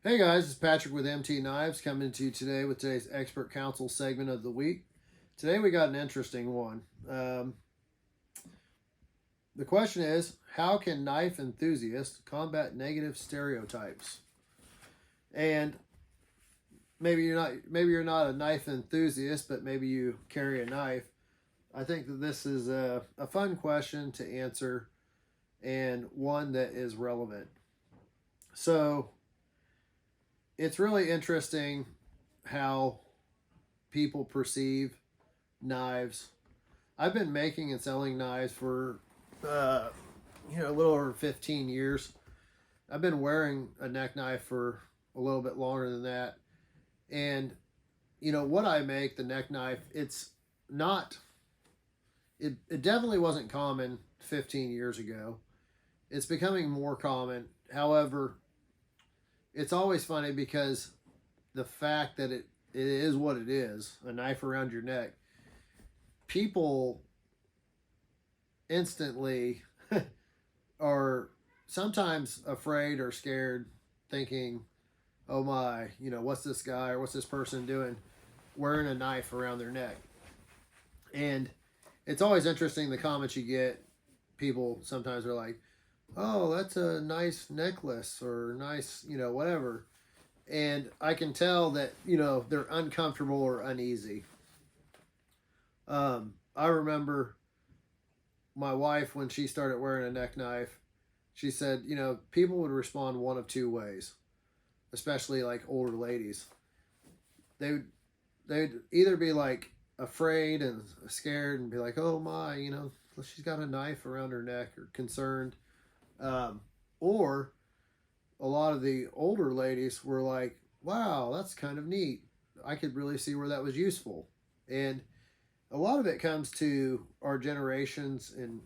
Hey guys, it's Patrick with MT Knives coming to you today with today's Expert Counsel segment of the week. Today we got an interesting one. The question is, how can knife enthusiasts combat negative stereotypes? And maybe you're not a knife enthusiast, but maybe you carry a knife. I think that this is a fun question to answer and one that is relevant. So it's really interesting how people perceive knives. I've been making and selling knives for a little over 15 years. I've been wearing a neck knife for a little bit longer than that. And what I make, the neck knife, it definitely wasn't common 15 years ago. It's becoming more common. However, it's always funny because the fact that it is what it is, a knife around your neck, people instantly are sometimes afraid or scared, thinking, oh my, what's this guy or what's this person doing wearing a knife around their neck? And it's always interesting the comments you get. People sometimes are like, oh, that's a nice necklace or nice, whatever. And I can tell that, they're uncomfortable or uneasy. I remember my wife, when she started wearing a neck knife, she said, people would respond one of two ways, especially like older ladies. They'd either be like afraid and scared and be like, oh my, she's got a knife around her neck, or concerned. Or a lot of the older ladies were like, wow, that's kind of neat. I could really see where that was useful. And a lot of it comes to our generations and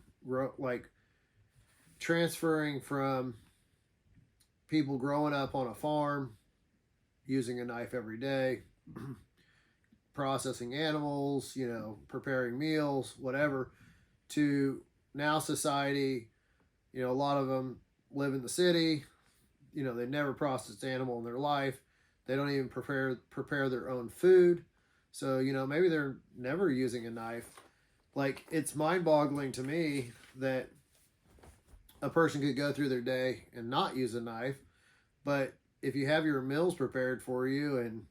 like transferring from people growing up on a farm, using a knife every day, processing animals, preparing meals, whatever, to now society. A lot of them live in the city. They never processed animal in their life. They don't even prepare their own food. So, maybe they're never using a knife. Like, it's mind-boggling to me that a person could go through their day and not use a knife. But if you have your meals prepared for you and,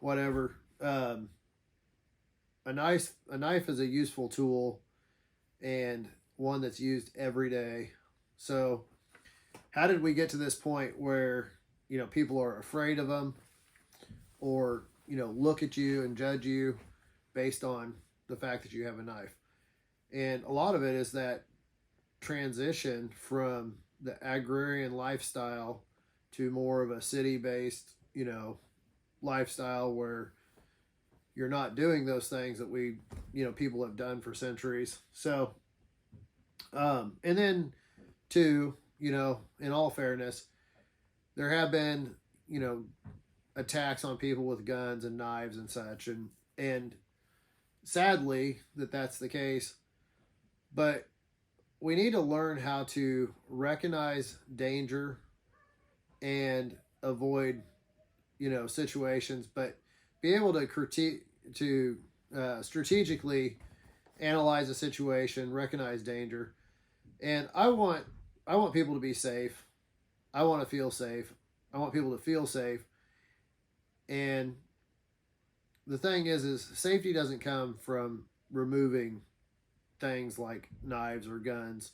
whatever, a knife is a useful tool and one that's used every day. So how did we get to this point where, people are afraid of them or, look at you and judge you based on the fact that you have a knife? And a lot of it is that transition from the agrarian lifestyle to more of a city-based, lifestyle where you're not doing those things that we, people have done for centuries. So, and then two, in all fairness, there have been, attacks on people with guns and knives and such. And sadly that's the case, but we need to learn how to recognize danger and avoid, situations, but be able to strategically analyze a situation, recognize danger. And I want people to be safe. I want to feel safe. I want people to feel safe. And the thing is safety doesn't come from removing things like knives or guns.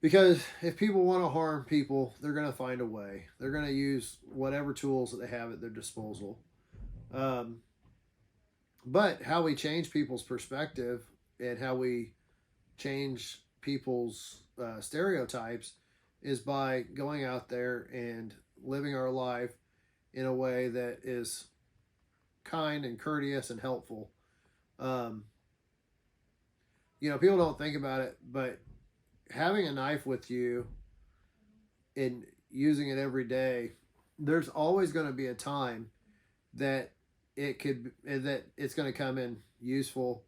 Because if people want to harm people, they're going to find a way. They're going to use whatever tools that they have at their disposal. But how we change people's perspective and how we change people's stereotypes is by going out there and living our life in a way that is kind and courteous and helpful. People don't think about it, but having a knife with you and using it every day, there's always going to be a time that it's going to come in useful.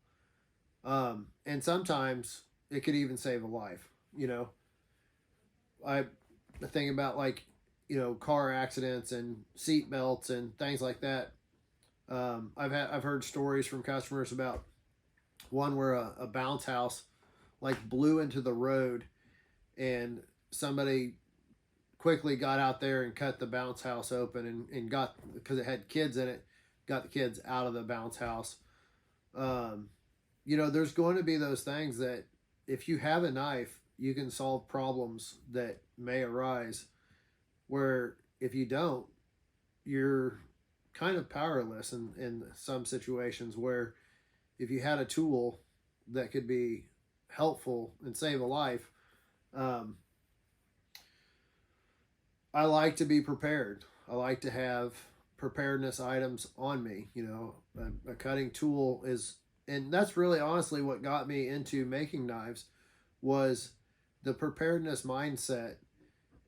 And sometimes it could even save a life. I think about, like, car accidents and seat belts and things like that. I've heard stories from customers about one where a bounce house like blew into the road, and somebody quickly got out there and cut the bounce house open and got, because it had kids in it, got the kids out of the bounce house. There's going to be those things that if you have a knife, you can solve problems that may arise, where if you don't, you're kind of powerless in some situations, where if you had a tool that could be helpful and save a life. I like to be prepared. I like to have preparedness items on me. A cutting tool is, and that's really honestly what got me into making knives, was the preparedness mindset.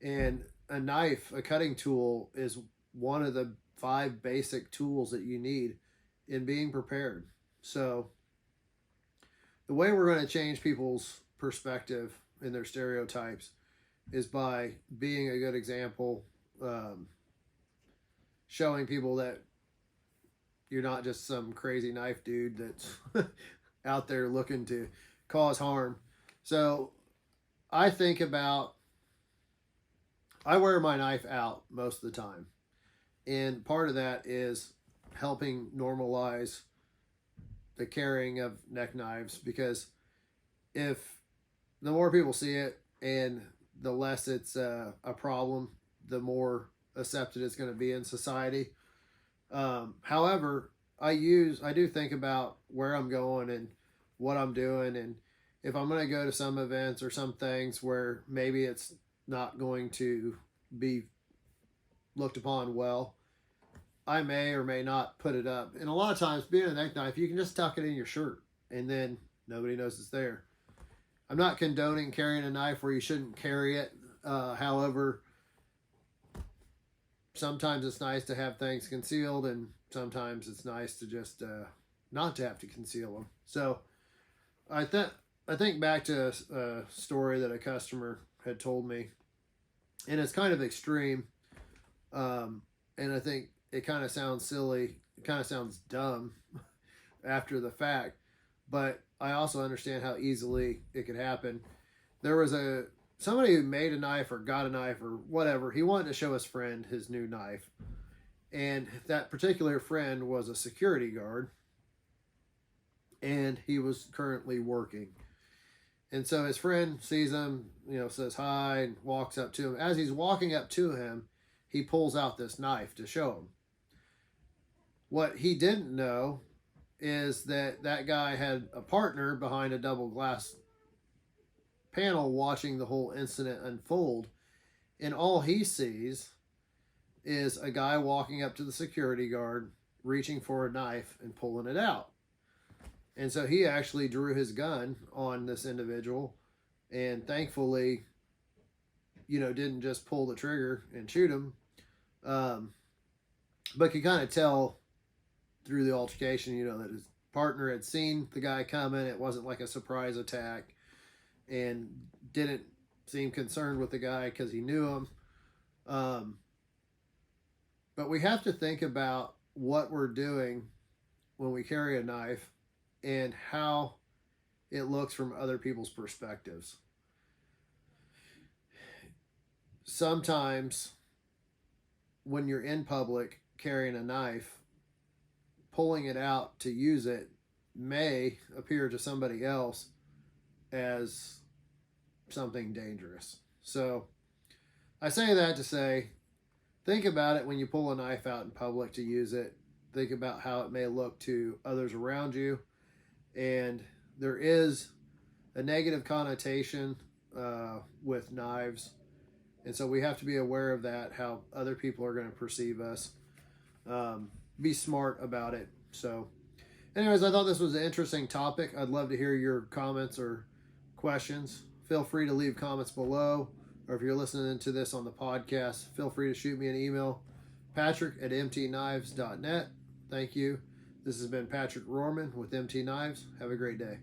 And a cutting tool is one of the 5 basic tools that you need in being prepared. So the way we're going to change people's perspective and their stereotypes is by being a good example, showing people that you're not just some crazy knife dude that's out there looking to cause harm. So I wear my knife out most of the time. And part of that is helping normalize the carrying of neck knives, because if the more people see it and the less it's a problem, the more accepted it's going to be in society. However, I do think about where I'm going and what I'm doing, and if I'm going to go to some events or some things where maybe it's not going to be looked upon well, I may or may not put it up. And a lot of times, being a neck knife, you can just tuck it in your shirt and then nobody knows it's there. I'm not condoning carrying a knife where you shouldn't carry it. However, sometimes it's nice to have things concealed, and sometimes it's nice to just not to have to conceal them. So I think back to a story that a customer had told me, and it's kind of extreme, and I think it kind of sounds silly, it kind of sounds dumb after the fact, but I also understand how easily it could happen. There was somebody who made a knife or got a knife or whatever. He wanted to show his friend his new knife, and that particular friend was a security guard, and he was currently working. And so his friend sees him, says hi and walks up to him. As he's walking up to him, he pulls out this knife to show him. What he didn't know is that guy had a partner behind a double glass panel watching the whole incident unfold, and all he sees is a guy walking up to the security guard, reaching for a knife and pulling it out. And so he actually drew his gun on this individual, and thankfully, didn't just pull the trigger and shoot him, but could kind of tell through the altercation, that his partner had seen the guy coming. It wasn't like a surprise attack, and didn't seem concerned with the guy because he knew him. But we have to think about what we're doing when we carry a knife and how it looks from other people's perspectives. Sometimes when you're in public carrying a knife, pulling it out to use it may appear to somebody else as something dangerous. So I say that to say, think about it when you pull a knife out in public to use it. Think about how it may look to others around you. And there is a negative connotation with knives. And so we have to be aware of that, how other people are going to perceive us. Be smart about it. So anyways, I thought this was an interesting topic. I'd love to hear your comments or questions. Feel free to leave comments below, or if you're listening to this on the podcast, feel free to shoot me an email, patrick@mtknives.net. Thank you. This has been Patrick Rohrman with MT Knives. Have a great day.